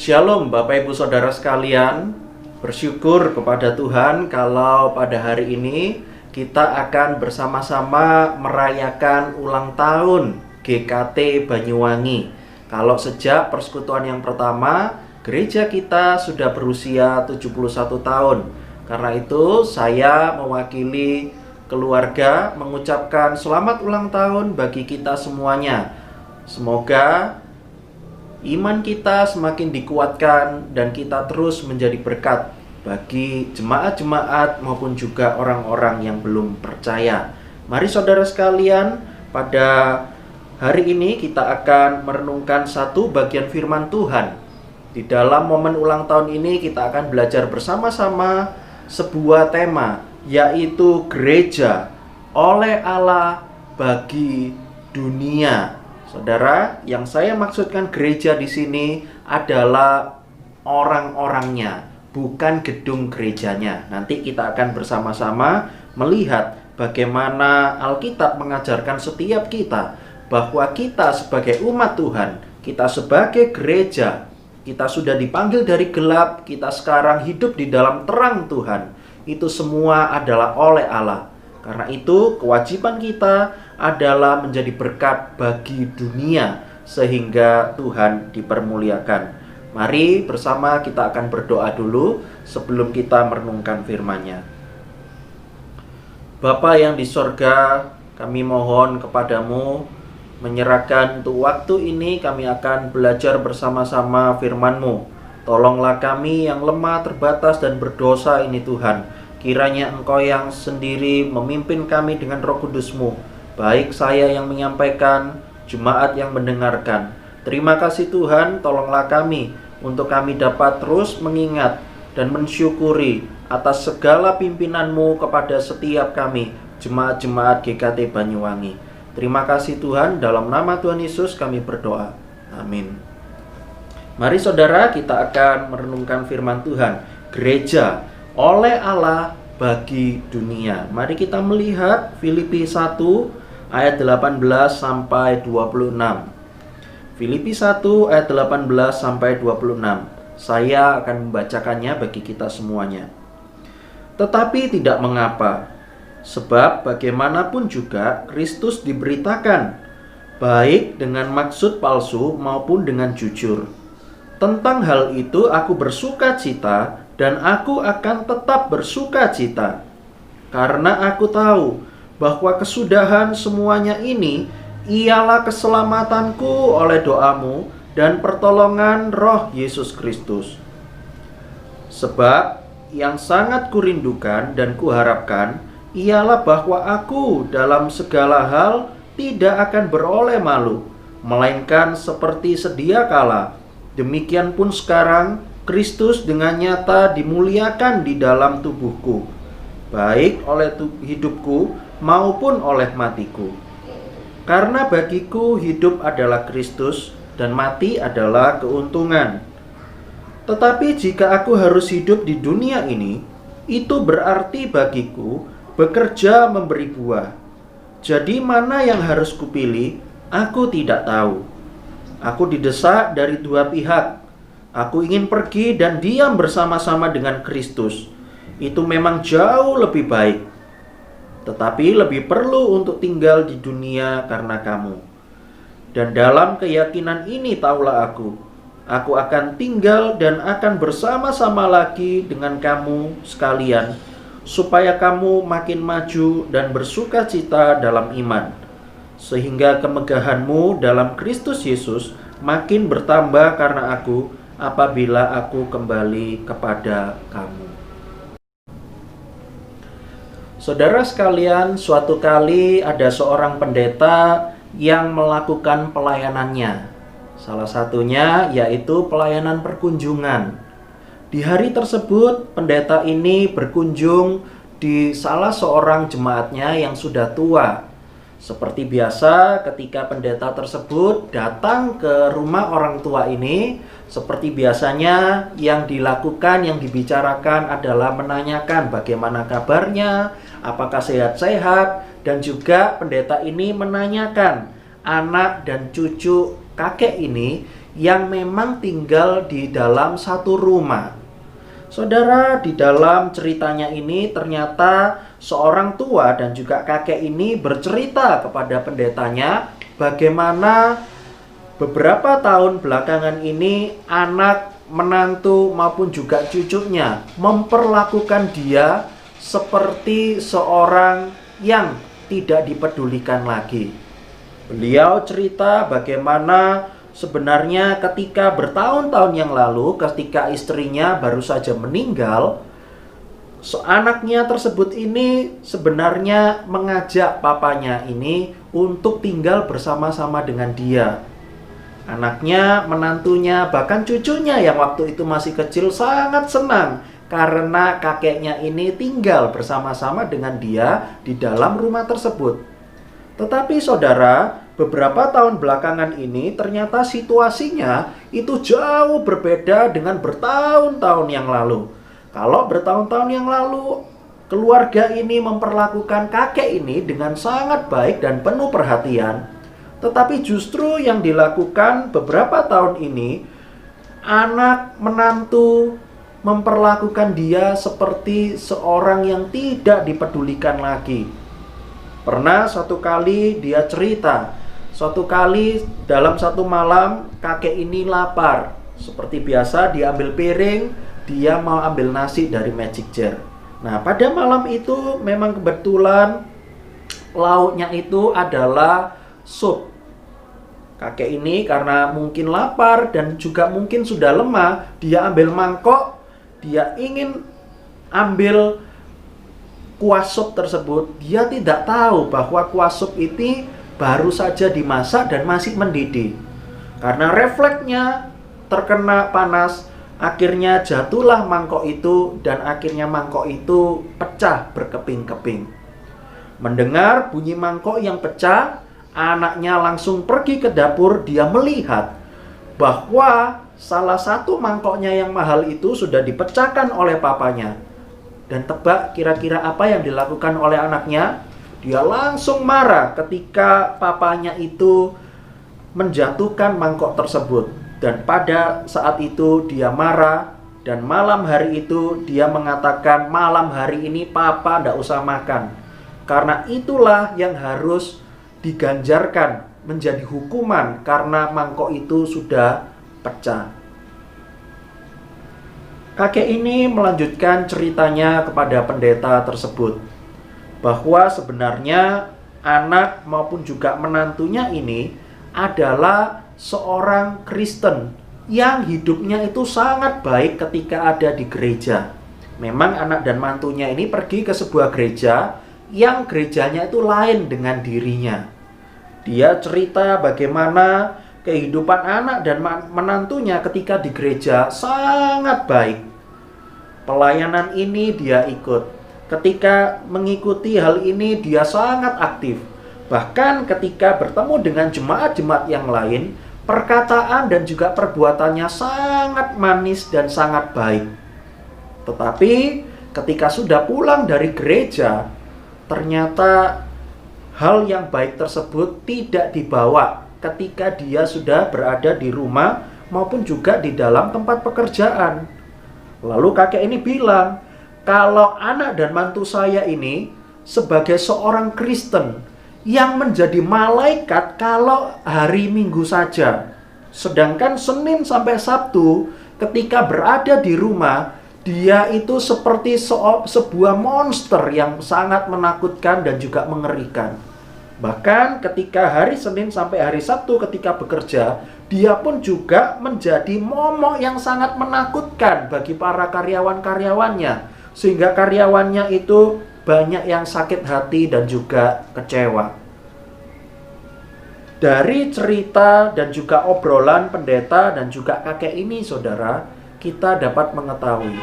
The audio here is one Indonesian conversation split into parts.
Shalom Bapak Ibu Saudara sekalian. Bersyukur kepada Tuhan kalau pada hari ini kita akan bersama-sama merayakan ulang tahun GKT Banyuwangi. Kalau sejak persekutuan yang pertama, gereja kita sudah berusia 71 tahun. Karena itu saya mewakili keluarga mengucapkan selamat ulang tahun bagi kita semuanya. Semoga iman kita semakin dikuatkan dan kita terus menjadi berkat bagi jemaat-jemaat maupun juga orang-orang yang belum percaya. Mari saudara sekalian, pada hari ini kita akan merenungkan satu bagian firman Tuhan. Di dalam momen ulang tahun ini kita akan belajar bersama-sama sebuah tema, yaitu gereja oleh Allah bagi dunia. Saudara, yang saya maksudkan gereja di sini adalah orang-orangnya, bukan gedung gerejanya. Nanti kita akan bersama-sama melihat bagaimana Alkitab mengajarkan setiap kita bahwa kita sebagai umat Tuhan, kita sebagai gereja, kita sudah dipanggil dari gelap, kita sekarang hidup di dalam terang Tuhan. Itu semua adalah oleh Allah. Karena itu kewajiban kita adalah menjadi berkat bagi dunia sehingga Tuhan dipermuliakan. Mari bersama kita akan berdoa dulu sebelum kita merenungkan firman-Nya. Bapa yang di sorga, kami mohon kepadamu menyerahkan untuk waktu ini kami akan belajar bersama-sama firman-Mu. Tolonglah kami yang lemah, terbatas dan berdosa ini Tuhan. Kiranya Engkau yang sendiri memimpin kami dengan Roh Kudus-Mu, baik saya yang menyampaikan, jemaat yang mendengarkan. Terima kasih Tuhan, tolonglah kami untuk kami dapat terus mengingat dan mensyukuri atas segala pimpinan-Mu kepada setiap kami, jemaat-jemaat GKT Banyuwangi. Terima kasih Tuhan, dalam nama Tuhan Yesus kami berdoa. Amin. Mari saudara, kita akan merenungkan firman Tuhan. Gereja oleh Allah bagi dunia. Mari kita melihat Filipi 1 ayat 18 sampai 26. Filipi 1 ayat 18 sampai 26. Saya akan membacakannya bagi kita semuanya. Tetapi tidak mengapa, sebab bagaimanapun juga Kristus diberitakan, baik dengan maksud palsu maupun dengan jujur. Tentang hal itu aku bersuka cita, dan aku akan tetap bersuka cita, karena aku tahu bahwa kesudahan semuanya ini ialah keselamatanku oleh doamu dan pertolongan Roh Yesus Kristus. Sebab yang sangat kurindukan dan kuharapkan ialah bahwa aku dalam segala hal tidak akan beroleh malu, melainkan seperti sedia kala, demikian pun sekarang Kristus dengan nyata dimuliakan di dalam tubuhku, baik oleh hidupku maupun oleh matiku. Karena bagiku hidup adalah Kristus dan mati adalah keuntungan. Tetapi jika aku harus hidup di dunia ini, itu berarti bagiku bekerja memberi buah. Jadi mana yang harus kupilih, aku tidak tahu. Aku didesak dari dua pihak. Aku ingin pergi dan diam bersama-sama dengan Kristus. Itu memang jauh lebih baik. Tetapi lebih perlu untuk tinggal di dunia karena kamu. Dan dalam keyakinan ini taulah aku akan tinggal dan akan bersama-sama lagi dengan kamu sekalian, supaya kamu makin maju dan bersuka cita dalam iman, sehingga kemegahanmu dalam Kristus Yesus makin bertambah karena aku, apabila aku kembali kepada kamu. Saudara sekalian, suatu kali ada seorang pendeta yang melakukan pelayanannya. Salah satunya yaitu pelayanan perkunjungan. Di hari tersebut, pendeta ini berkunjung di salah seorang jemaatnya yang sudah tua. Seperti biasa, ketika pendeta tersebut datang ke rumah orang tua ini, seperti biasanya yang dilakukan, yang dibicarakan adalah menanyakan bagaimana kabarnya, apakah sehat-sehat, dan juga pendeta ini menanyakan anak dan cucu kakek ini yang memang tinggal di dalam satu rumah. Saudara, di dalam ceritanya ini ternyata seorang tua dan juga kakek ini bercerita kepada pendetanya bagaimana beberapa tahun belakangan ini anak, menantu maupun juga cucunya memperlakukan dia seperti seorang yang tidak dipedulikan lagi. Beliau cerita bagaimana sebenarnya ketika bertahun-tahun yang lalu, ketika istrinya baru saja meninggal, anaknya tersebut ini sebenarnya mengajak papanya ini untuk tinggal bersama-sama dengan dia. Anaknya, menantunya, bahkan cucunya yang waktu itu masih kecil sangat senang karena kakeknya ini tinggal bersama-sama dengan dia di dalam rumah tersebut. Tetapi saudara, beberapa tahun belakangan ini ternyata situasinya itu jauh berbeda dengan bertahun-tahun yang lalu. Kalau bertahun-tahun yang lalu, keluarga ini memperlakukan kakek ini dengan sangat baik dan penuh perhatian. Tetapi justru yang dilakukan beberapa tahun ini, anak, menantu memperlakukan dia seperti seorang yang tidak dipedulikan lagi. Pernah suatu kali dia cerita, suatu kali dalam satu malam kakek ini lapar. Seperti biasa dia ambil piring, dia mau ambil nasi dari magic jar. Nah, pada malam itu memang kebetulan lauknya itu adalah sup. Kakek ini karena mungkin lapar dan juga mungkin sudah lemah, dia ambil mangkok, dia ingin ambil kuah sup tersebut. Dia tidak tahu bahwa kuah sup ini baru saja dimasak dan masih mendidih. Karena refleksnya terkena panas, akhirnya jatuhlah mangkok itu dan akhirnya mangkok itu pecah berkeping-keping. Mendengar bunyi mangkok yang pecah, anaknya langsung pergi ke dapur. Dia melihat bahwa salah satu mangkoknya yang mahal itu sudah dipecahkan oleh papanya. Dan tebak kira-kira apa yang dilakukan oleh anaknya? Dia langsung marah ketika papanya itu menjatuhkan mangkok tersebut. Dan pada saat itu dia marah. Dan malam hari itu dia mengatakan, malam hari ini papa tidak usah makan. Karena itulah yang harus diganjarkan menjadi hukuman karena mangkok itu sudah pecah. Kakek ini melanjutkan ceritanya kepada pendeta tersebut bahwa sebenarnya anak maupun juga menantunya ini adalah seorang Kristen yang hidupnya itu sangat baik ketika ada di gereja. Memang anak dan mantunya ini pergi ke sebuah gereja yang gerejanya itu lain dengan dirinya. Dia cerita bagaimana kehidupan anak dan menantunya ketika di gereja sangat baik. Pelayanan ini dia ikut. Ketika mengikuti hal ini dia sangat aktif. Bahkan ketika bertemu dengan jemaat-jemaat yang lain, perkataan dan juga perbuatannya sangat manis dan sangat baik. Tetapi ketika sudah pulang dari gereja, ternyata hal yang baik tersebut tidak dibawa ketika dia sudah berada di rumah maupun juga di dalam tempat pekerjaan. Lalu kakek ini bilang, kalau anak dan mantu saya ini sebagai seorang Kristen yang menjadi malaikat kalau hari Minggu saja, sedangkan Senin sampai Sabtu ketika berada di rumah, dia itu seperti sebuah monster yang sangat menakutkan dan juga mengerikan. Bahkan ketika hari Senin sampai hari Sabtu ketika bekerja, dia pun juga menjadi momok yang sangat menakutkan bagi para karyawan-karyawannya. Sehingga karyawannya itu banyak yang sakit hati dan juga kecewa. Dari cerita dan juga obrolan pendeta dan juga kakek ini, saudara, kita dapat mengetahui,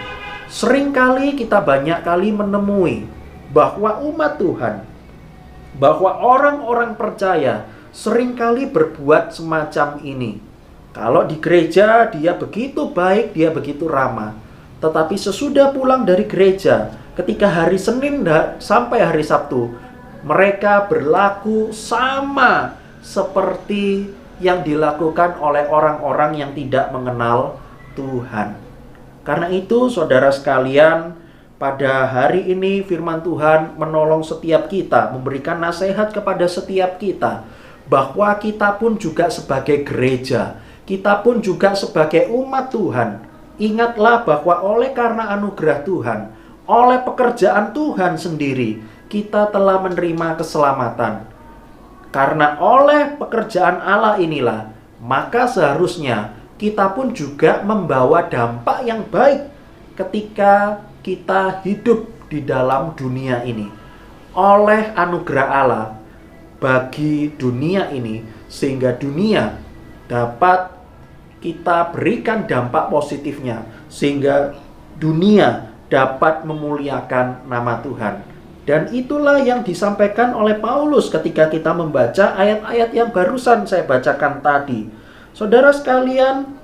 seringkali kita banyak kali menemui bahwa umat Tuhan, bahwa orang-orang percaya seringkali berbuat semacam ini. Kalau di gereja dia begitu baik, dia begitu ramah. Tetapi sesudah pulang dari gereja, ketika hari Senin sampai hari Sabtu, mereka berlaku sama seperti yang dilakukan oleh orang-orang yang tidak mengenal Tuhan. Karena itu, saudara sekalian, pada hari ini firman Tuhan menolong setiap kita, memberikan nasihat kepada setiap kita, bahwa kita pun juga sebagai gereja, kita pun juga sebagai umat Tuhan, ingatlah bahwa oleh karena anugerah Tuhan, oleh pekerjaan Tuhan sendiri, kita telah menerima keselamatan. Karena oleh pekerjaan Allah inilah, maka seharusnya kita pun juga membawa dampak yang baik ketika kita hidup di dalam dunia ini. Oleh anugerah Allah bagi dunia ini, sehingga dunia dapat kita berikan dampak positifnya, sehingga dunia dapat memuliakan nama Tuhan. Dan itulah yang disampaikan oleh Paulus ketika kita membaca ayat-ayat yang barusan saya bacakan tadi. Saudara sekalian,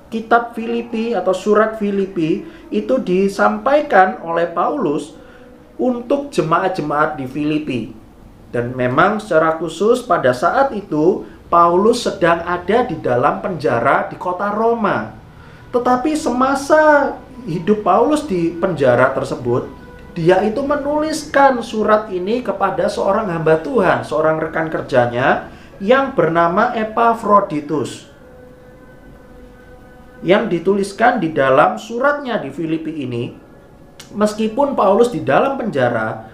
kitab Filipi atau surat Filipi itu disampaikan oleh Paulus untuk jemaat-jemaat di Filipi. Dan memang secara khusus pada saat itu Paulus sedang ada di dalam penjara di kota Roma. Tetapi semasa hidup Paulus di penjara tersebut, dia itu menuliskan surat ini kepada seorang hamba Tuhan, seorang rekan kerjanya yang bernama Epafroditus. Yang dituliskan di dalam suratnya di Filipi ini, meskipun Paulus di dalam penjara,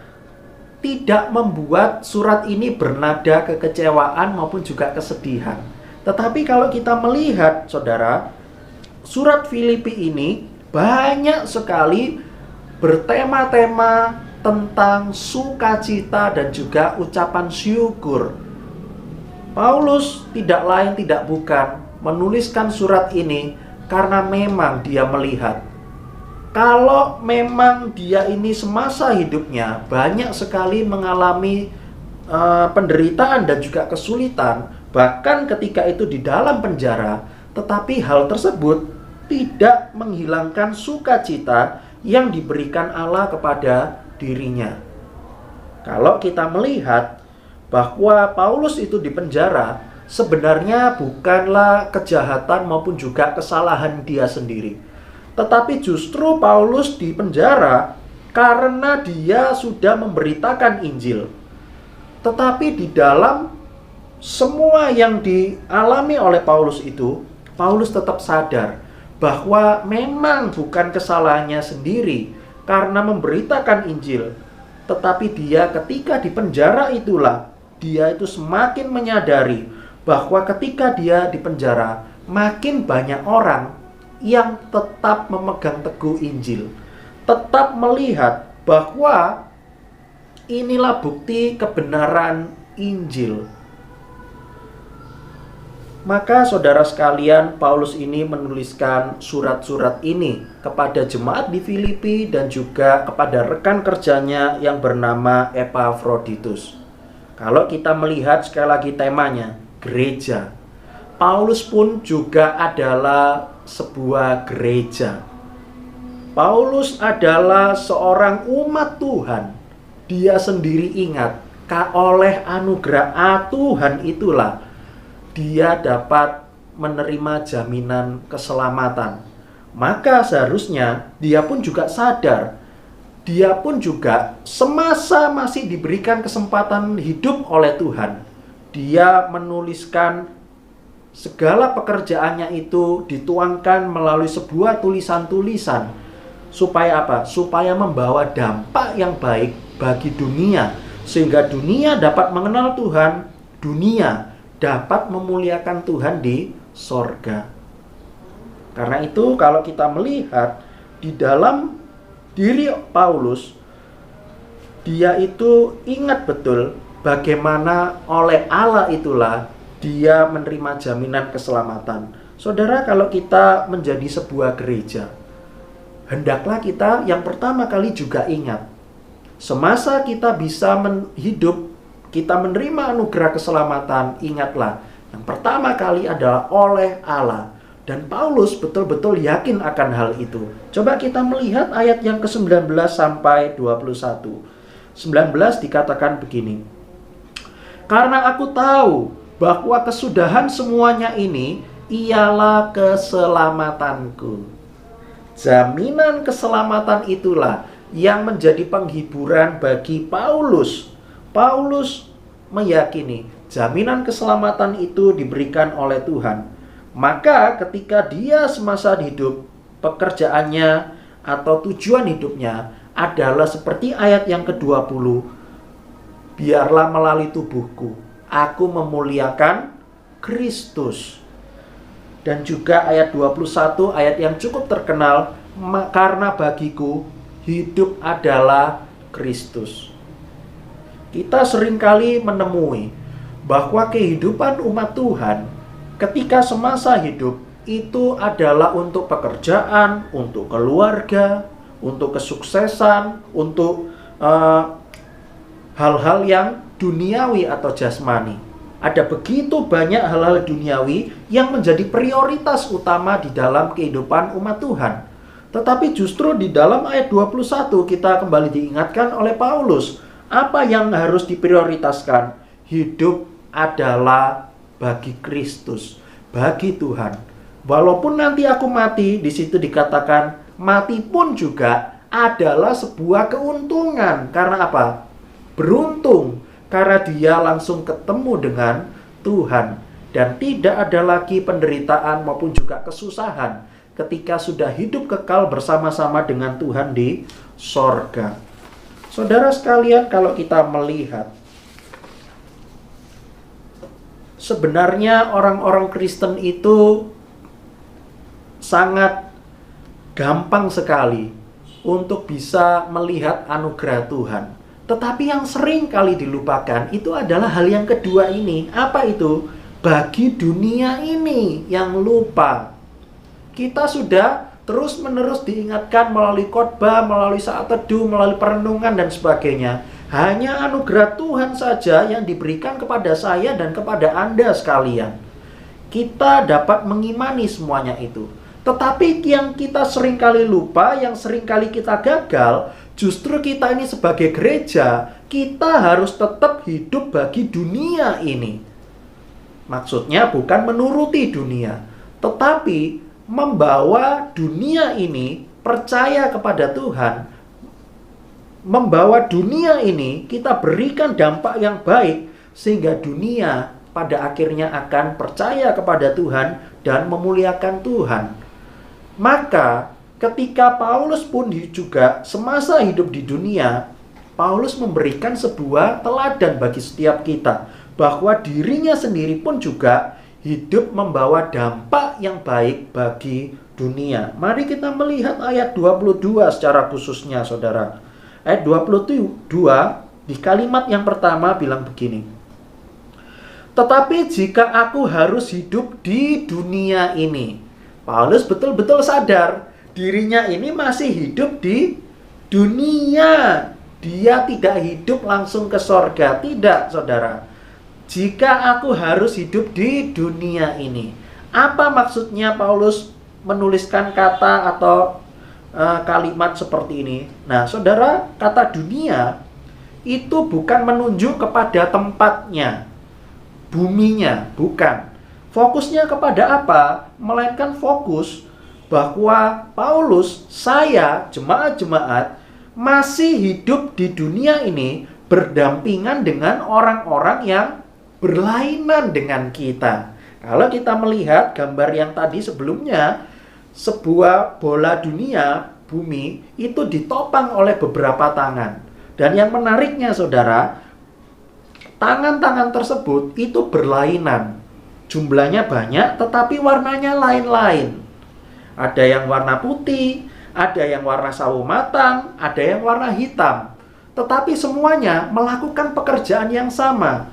tidak membuat surat ini bernada kekecewaan maupun juga kesedihan. Tetapi kalau kita melihat, saudara, surat Filipi ini banyak sekali bertema-tema tentang sukacita dan juga ucapan syukur. Paulus tidak lain tidak bukan menuliskan surat ini karena memang dia melihat kalau memang dia ini semasa hidupnya banyak sekali mengalami penderitaan dan juga kesulitan, bahkan ketika itu di dalam penjara, tetapi hal tersebut tidak menghilangkan sukacita yang diberikan Allah kepada dirinya. Kalau kita melihat bahwa Paulus itu di penjara, sebenarnya bukanlah kejahatan maupun juga kesalahan dia sendiri. Tetapi justru Paulus di penjara karena dia sudah memberitakan Injil. Tetapi di dalam semua yang dialami oleh Paulus itu, Paulus tetap sadar bahwa memang bukan kesalahannya sendiri karena memberitakan Injil. Tetapi dia ketika di penjara itulah, dia itu semakin menyadari bahwa ketika dia di penjara, makin banyak orang yang tetap memegang teguh Injil, tetap melihat bahwa inilah bukti kebenaran Injil. Maka saudara sekalian, Paulus ini menuliskan surat-surat ini kepada jemaat di Filipi dan juga kepada rekan kerjanya yang bernama Epafroditus. Kalau kita melihat sekali lagi temanya, gereja. Paulus pun juga adalah sebuah gereja. Paulus adalah seorang umat Tuhan. Dia sendiri ingat, oleh anugerah Tuhan itulah dia dapat menerima jaminan keselamatan. Maka seharusnya dia pun juga sadar, dia pun juga semasa masih diberikan kesempatan hidup oleh Tuhan, dia menuliskan segala pekerjaannya itu dituangkan melalui sebuah tulisan-tulisan. Supaya apa? Supaya membawa dampak yang baik bagi dunia, sehingga dunia dapat mengenal Tuhan, dunia dapat memuliakan Tuhan di sorga. Karena itu kalau kita melihat di dalam diri Paulus, dia itu ingat betul bagaimana oleh Allah itulah dia menerima jaminan keselamatan. Saudara, kalau kita menjadi sebuah gereja, hendaklah kita yang pertama kali juga ingat, semasa kita bisa hidup, kita menerima anugerah keselamatan, ingatlah, yang pertama kali adalah oleh Allah. Dan Paulus betul-betul yakin akan hal itu. Coba kita melihat ayat yang ke-19 sampai 21. 19 dikatakan begini. Karena aku tahu bahwa kesudahan semuanya ini ialah keselamatanku. Jaminan keselamatan itulah yang menjadi penghiburan bagi Paulus. Paulus meyakini jaminan keselamatan itu diberikan oleh Tuhan. Maka ketika dia semasa hidup, pekerjaannya atau tujuan hidupnya adalah seperti ayat yang ke-20. Biarlah melalui tubuhku aku memuliakan Kristus. Dan juga ayat 21, ayat yang cukup terkenal, karena bagiku hidup adalah Kristus. Kita seringkali menemui bahwa kehidupan umat Tuhan ketika semasa hidup itu adalah untuk pekerjaan, untuk keluarga, untuk kesuksesan, untuk hal-hal yang duniawi atau jasmani. Ada begitu banyak hal-hal duniawi yang menjadi prioritas utama di dalam kehidupan umat Tuhan. Tetapi justru di dalam ayat 21 kita kembali diingatkan oleh Paulus, apa yang harus diprioritaskan? Hidup adalah bagi Kristus, bagi Tuhan. Walaupun nanti aku mati, di situ dikatakan mati pun juga adalah sebuah keuntungan. Karena apa? Beruntung. Karena dia langsung ketemu dengan Tuhan. Dan tidak ada lagi penderitaan maupun juga kesusahan ketika sudah hidup kekal bersama-sama dengan Tuhan di sorga. Saudara sekalian, kalau kita melihat, sebenarnya orang-orang Kristen itu sangat gampang sekali untuk bisa melihat anugerah Tuhan. Tetapi yang sering kali dilupakan itu adalah hal yang kedua ini. Apa itu? Bagi dunia ini yang lupa. Kita sudah terus-menerus diingatkan melalui khotbah, melalui saat teduh, melalui perenungan dan sebagainya. Hanya anugerah Tuhan saja yang diberikan kepada saya dan kepada Anda sekalian. Kita dapat mengimani semuanya itu. Tetapi yang kita seringkali lupa, yang seringkali kita gagal, justru kita ini sebagai gereja, kita harus tetap hidup bagi dunia ini. Maksudnya bukan menuruti dunia, tetapi membawa dunia ini percaya kepada Tuhan. Membawa dunia ini kita berikan dampak yang baik, sehingga dunia pada akhirnya akan percaya kepada Tuhan dan memuliakan Tuhan. Maka ketika Paulus pun juga semasa hidup di dunia, Paulus memberikan sebuah teladan bagi setiap kita, bahwa dirinya sendiri pun juga hidup membawa dampak yang baik bagi dunia. Mari kita melihat ayat 22 secara khususnya, saudara. Ayat 22 di kalimat yang pertama bilang begini. Tetapi jika aku harus hidup di dunia ini. Paulus betul-betul sadar dirinya ini masih hidup di dunia. Dia tidak hidup langsung ke sorga. Tidak, saudara. Jika aku harus hidup di dunia ini. Apa maksudnya Paulus menuliskan kata atau kalimat seperti ini? Nah, saudara, kata dunia itu bukan menunjuk kepada tempatnya, buminya, bukan. Fokusnya kepada apa? Melainkan fokus bahwa Paulus, saya, jemaat-jemaat, masih hidup di dunia ini berdampingan dengan orang-orang yang berlainan dengan kita. Kalau kita melihat gambar yang tadi sebelumnya, sebuah bola dunia, bumi, itu ditopang oleh beberapa tangan. Dan yang menariknya, saudara, tangan-tangan tersebut itu berlainan. Jumlahnya banyak, tetapi warnanya lain-lain. Ada yang warna putih, ada yang warna sawo matang, ada yang warna hitam. Tetapi semuanya melakukan pekerjaan yang sama.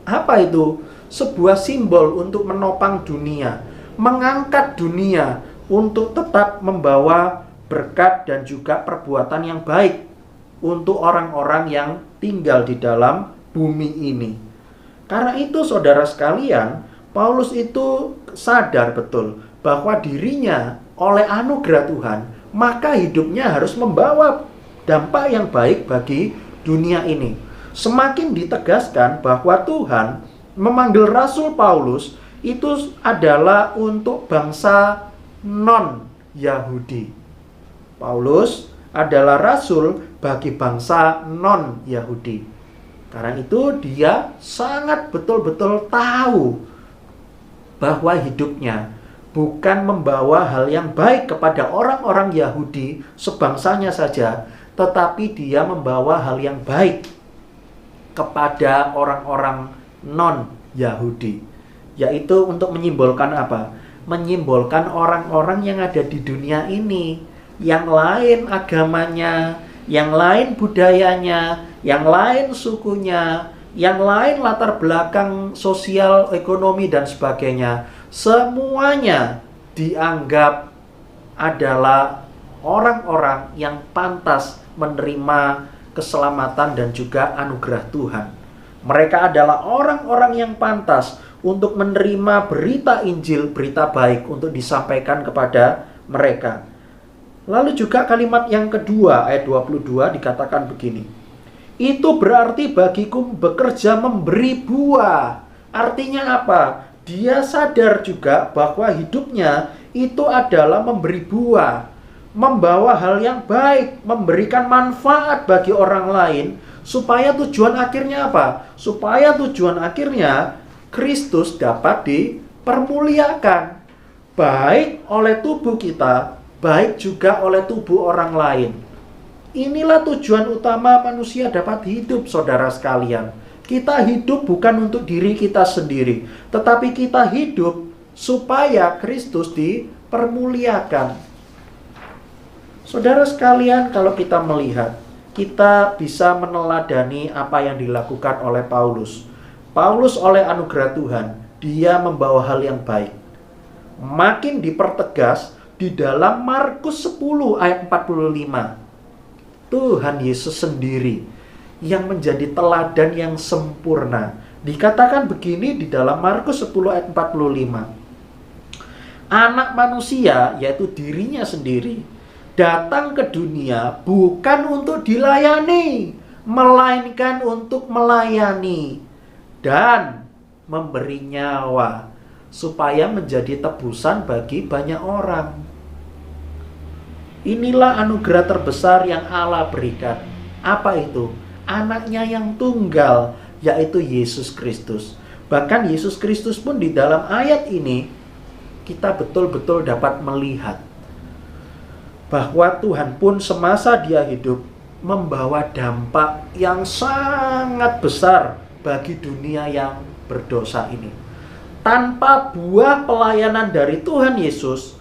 Apa itu? Sebuah simbol untuk menopang dunia, mengangkat dunia untuk tetap membawa berkat dan juga perbuatan yang baik untuk orang-orang yang tinggal di dalam bumi ini. Karena itu, saudara sekalian, Paulus itu sadar betul bahwa dirinya oleh anugerah Tuhan, maka hidupnya harus membawa dampak yang baik bagi dunia ini. Semakin ditegaskan bahwa Tuhan memanggil Rasul Paulus itu adalah untuk bangsa non-Yahudi. Paulus adalah rasul bagi bangsa non-Yahudi. Karena itu dia sangat betul-betul tahu bahwa hidupnya bukan membawa hal yang baik kepada orang-orang Yahudi sebangsanya saja, tetapi dia membawa hal yang baik kepada orang-orang non-Yahudi. Yaitu untuk menyimbolkan apa? Menyimbolkan orang-orang yang ada di dunia ini, yang lain agamanya, yang lain budayanya, yang lain sukunya, yang lain latar belakang sosial, ekonomi, dan sebagainya. Semuanya dianggap adalah orang-orang yang pantas menerima keselamatan dan juga anugerah Tuhan. Mereka adalah orang-orang yang pantas untuk menerima berita Injil, berita baik untuk disampaikan kepada mereka. Lalu juga kalimat yang kedua, ayat 22 dikatakan begini. Itu berarti bagiku bekerja memberi buah. Artinya apa? Dia sadar juga bahwa hidupnya itu adalah memberi buah, membawa hal yang baik, memberikan manfaat bagi orang lain, supaya tujuan akhirnya apa? Supaya tujuan akhirnya Kristus dapat dipermuliakan, baik oleh tubuh kita, baik juga oleh tubuh orang lain. Inilah tujuan utama manusia dapat hidup, saudara sekalian. Kita hidup bukan untuk diri kita sendiri, tetapi kita hidup supaya Kristus dipermuliakan. Saudara sekalian, kalau kita melihat, kita bisa meneladani apa yang dilakukan oleh Paulus. Paulus oleh anugerah Tuhan, dia membawa hal yang baik. Makin dipertegas di dalam Markus 10 ayat 45. Tuhan Yesus sendiri yang menjadi teladan yang sempurna. Dikatakan begini di dalam Markus 10 ayat 45. Anak manusia, yaitu dirinya sendiri, datang ke dunia bukan untuk dilayani, melainkan untuk melayani dan memberi nyawa supaya menjadi tebusan bagi banyak orang. Inilah anugerah terbesar yang Allah berikan. Apa itu? Anaknya yang tunggal, yaitu Yesus Kristus. Bahkan Yesus Kristus pun di dalam ayat ini kita betul-betul dapat melihat bahwa Tuhan pun semasa dia hidup membawa dampak yang sangat besar bagi dunia yang berdosa ini. Tanpa buah pelayanan dari Tuhan Yesus,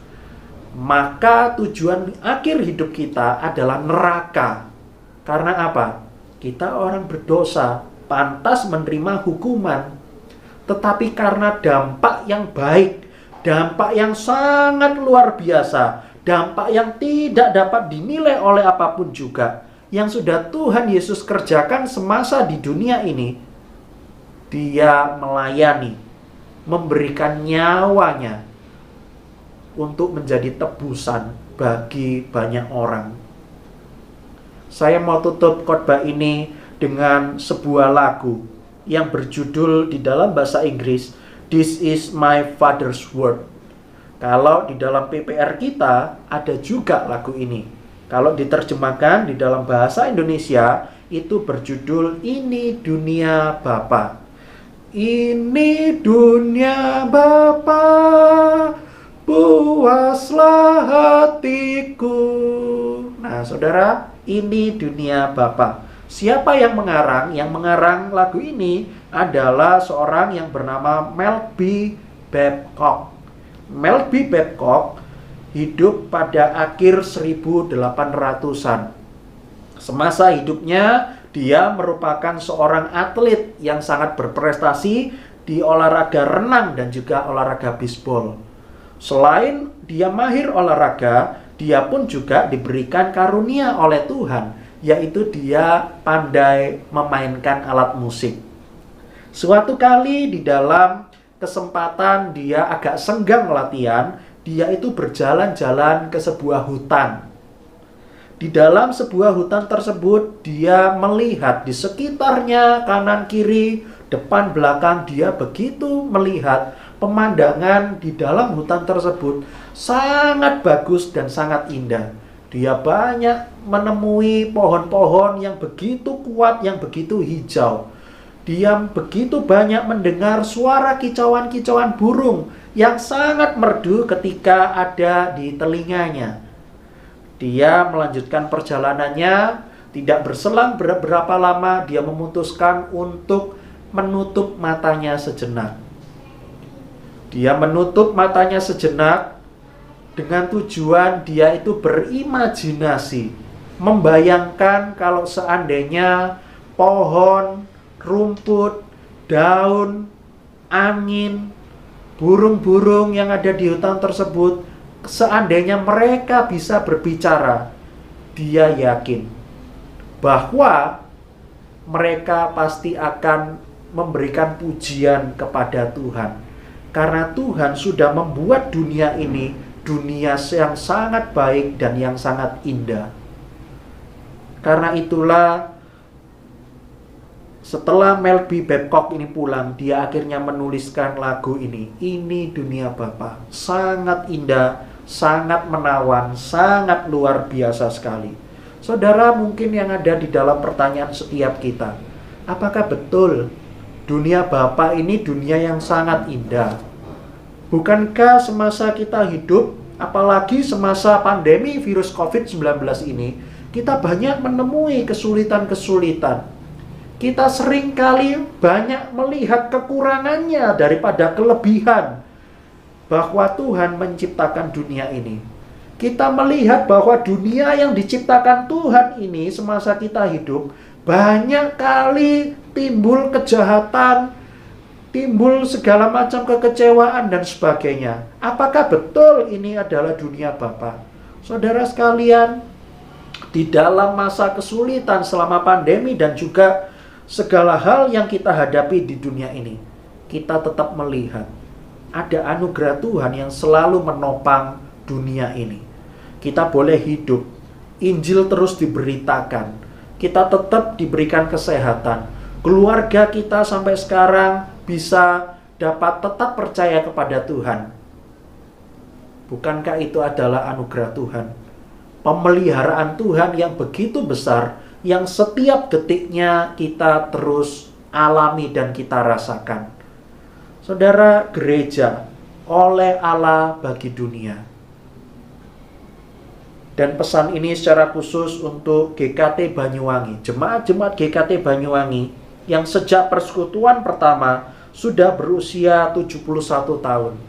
maka tujuan akhir hidup kita adalah neraka. Karena apa? Kita orang berdosa, pantas menerima hukuman. Tetapi karena dampak yang baik, dampak yang sangat luar biasa, dampak yang tidak dapat dinilai oleh apapun juga, yang sudah Tuhan Yesus kerjakan semasa di dunia ini, dia melayani, memberikan nyawanya untuk menjadi tebusan bagi banyak orang. Saya mau tutup khotbah ini dengan sebuah lagu yang berjudul di dalam bahasa Inggris, This is my Father's Word. Kalau di dalam PPR kita ada juga lagu ini. Kalau diterjemahkan di dalam bahasa Indonesia itu berjudul Ini Dunia Bapa. Ini dunia Bapa, puaslah hatiku. Nah, saudara, ini dunia Bapa. Siapa yang mengarang? Yang mengarang lagu ini adalah seorang yang bernama Mel B. Babcock. Mel B. Babcock hidup pada akhir 1800-an. Semasa hidupnya, dia merupakan seorang atlet yang sangat berprestasi di olahraga renang dan juga olahraga bisbol. Selain dia mahir olahraga, dia pun juga diberikan karunia oleh Tuhan, yaitu dia pandai memainkan alat musik. Suatu kali di dalam kesempatan dia agak senggang latihan, dia itu berjalan-jalan ke sebuah hutan. Di dalam sebuah hutan tersebut, dia melihat di sekitarnya kanan kiri depan belakang dia begitu melihat pemandangan di dalam hutan tersebut sangat bagus dan sangat indah. Dia banyak menemui pohon-pohon yang begitu kuat, yang begitu hijau. Dia begitu banyak mendengar suara kicauan-kicauan burung yang sangat merdu ketika ada di telinganya. Dia melanjutkan perjalanannya, tidak berselang berapa lama dia memutuskan untuk menutup matanya sejenak. Dia menutup matanya sejenak dengan tujuan dia itu berimajinasi, membayangkan kalau seandainya pohon, rumput, daun, angin, burung-burung yang ada di hutan tersebut, seandainya mereka bisa berbicara, dia yakin bahwa mereka pasti akan memberikan pujian kepada Tuhan. Karena Tuhan sudah membuat dunia ini dunia yang sangat baik dan yang sangat indah. Karena itulah setelah Melby Babcock ini pulang, dia akhirnya menuliskan lagu ini. Ini dunia Bapa, sangat indah, sangat menawan, sangat luar biasa sekali. Saudara, mungkin yang ada di dalam pertanyaan setiap kita, apakah betul dunia Bapa ini dunia yang sangat indah? Bukankah semasa kita hidup, apalagi semasa pandemi virus COVID-19 ini, kita banyak menemui kesulitan-kesulitan. Kita seringkali banyak melihat kekurangannya daripada kelebihan bahwa Tuhan menciptakan dunia ini. Kita melihat bahwa dunia yang diciptakan Tuhan ini semasa kita hidup banyak kali timbul kejahatan, timbul segala macam kekecewaan dan sebagainya. Apakah betul ini adalah dunia Bapa? Saudara sekalian, di dalam masa kesulitan selama pandemi dan juga segala hal yang kita hadapi di dunia ini, kita tetap melihat ada anugerah Tuhan yang selalu menopang dunia ini. Kita boleh hidup, Injil terus diberitakan, kita tetap diberikan kesehatan, keluarga kita sampai sekarang bisa dapat tetap percaya kepada Tuhan. Bukankah itu adalah anugerah Tuhan? Pemeliharaan Tuhan yang begitu besar, yang setiap detiknya kita terus alami dan kita rasakan. Saudara, gereja oleh Allah bagi dunia. Dan pesan ini secara khusus untuk GKT Banyuwangi, jemaat-jemaat GKT Banyuwangi yang sejak persekutuan pertama sudah berusia 71 tahun.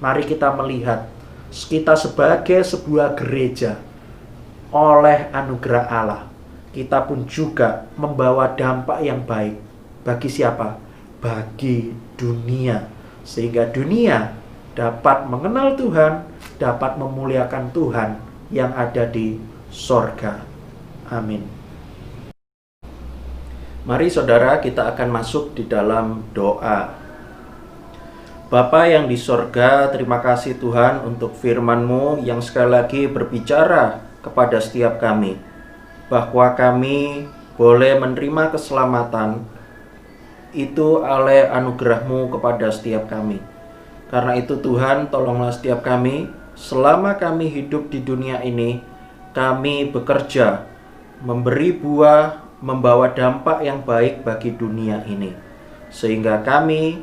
Mari kita melihat kita sebagai sebuah gereja oleh anugerah Allah, kita pun juga membawa dampak yang baik. Bagi siapa? Bagi dunia. Sehingga dunia dapat mengenal Tuhan, dapat memuliakan Tuhan yang ada di sorga. Amin. Mari saudara, kita akan masuk di dalam doa. Bapa yang di sorga, terima kasih Tuhan untuk firman-Mu yang sekali lagi berbicara kepada setiap kami, bahwa kami boleh menerima keselamatan itu oleh anugerah-Mu kepada setiap kami. Karena itu Tuhan, tolonglah setiap kami, selama kami hidup di dunia ini, kami bekerja, memberi buah, membawa dampak yang baik bagi dunia ini. Sehingga kami,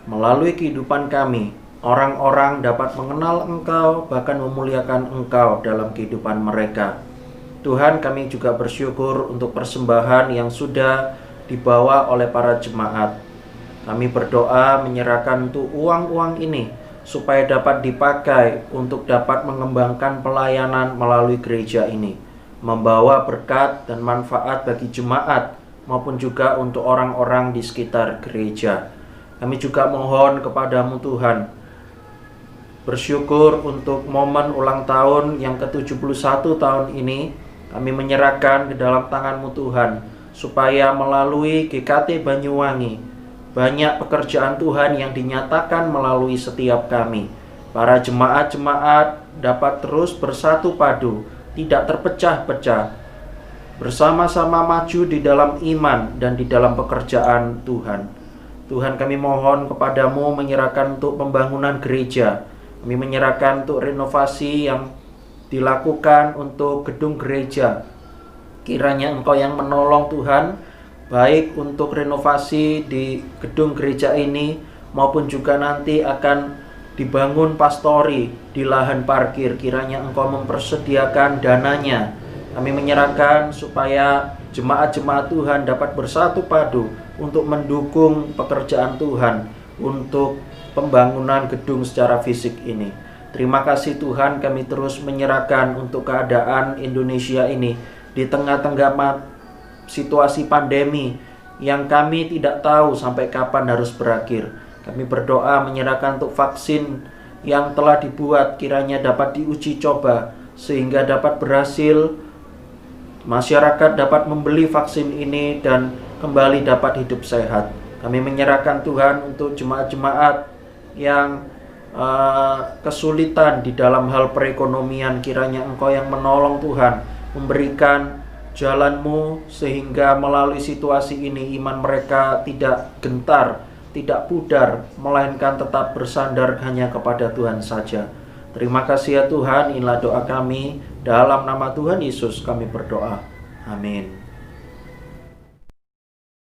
melalui kehidupan kami, orang-orang dapat mengenal Engkau, bahkan memuliakan Engkau dalam kehidupan mereka. Tuhan, kami juga bersyukur untuk persembahan yang sudah dibawa oleh para jemaat. Kami berdoa menyerahkan untuk uang-uang ini supaya dapat dipakai untuk dapat mengembangkan pelayanan melalui gereja ini, membawa berkat dan manfaat bagi jemaat maupun juga untuk orang-orang di sekitar gereja. Kami juga mohon kepadamu Tuhan, bersyukur untuk momen ulang tahun yang ke-71 tahun ini. Kami menyerahkan ke dalam tangan-Mu Tuhan, supaya melalui GKT Banyuwangi banyak pekerjaan Tuhan yang dinyatakan melalui setiap kami. Para jemaat-jemaat dapat terus bersatu padu, tidak terpecah-pecah, bersama-sama maju di dalam iman dan di dalam pekerjaan Tuhan. Tuhan, kami mohon kepadamu menyerahkan untuk pembangunan gereja. Kami menyerahkan untuk renovasi yang dilakukan untuk gedung gereja. Kiranya Engkau yang menolong Tuhan, baik untuk renovasi di gedung gereja ini maupun juga nanti akan dibangun pastori di lahan parkir. Kiranya Engkau mempersediakan dananya. Kami menyerahkan supaya jemaat-jemaat Tuhan dapat bersatu padu untuk mendukung pekerjaan Tuhan untuk pembangunan gedung secara fisik ini. Terima kasih Tuhan, kami terus menyerahkan untuk keadaan Indonesia ini di tengah-tengah situasi pandemi yang kami tidak tahu sampai kapan harus berakhir. Kami berdoa menyerahkan untuk vaksin yang telah dibuat, kiranya dapat diuji coba sehingga dapat berhasil, masyarakat dapat membeli vaksin ini dan kembali dapat hidup sehat. Kami menyerahkan Tuhan untuk jemaat-jemaat yang kesulitan di dalam hal perekonomian. Kiranya Engkau yang menolong Tuhan, memberikan jalan-Mu sehingga melalui situasi ini iman mereka tidak gentar, tidak pudar, melainkan tetap bersandar hanya kepada Tuhan saja. Terima kasih ya Tuhan, inilah doa kami. Dalam nama Tuhan Yesus kami berdoa. Amin.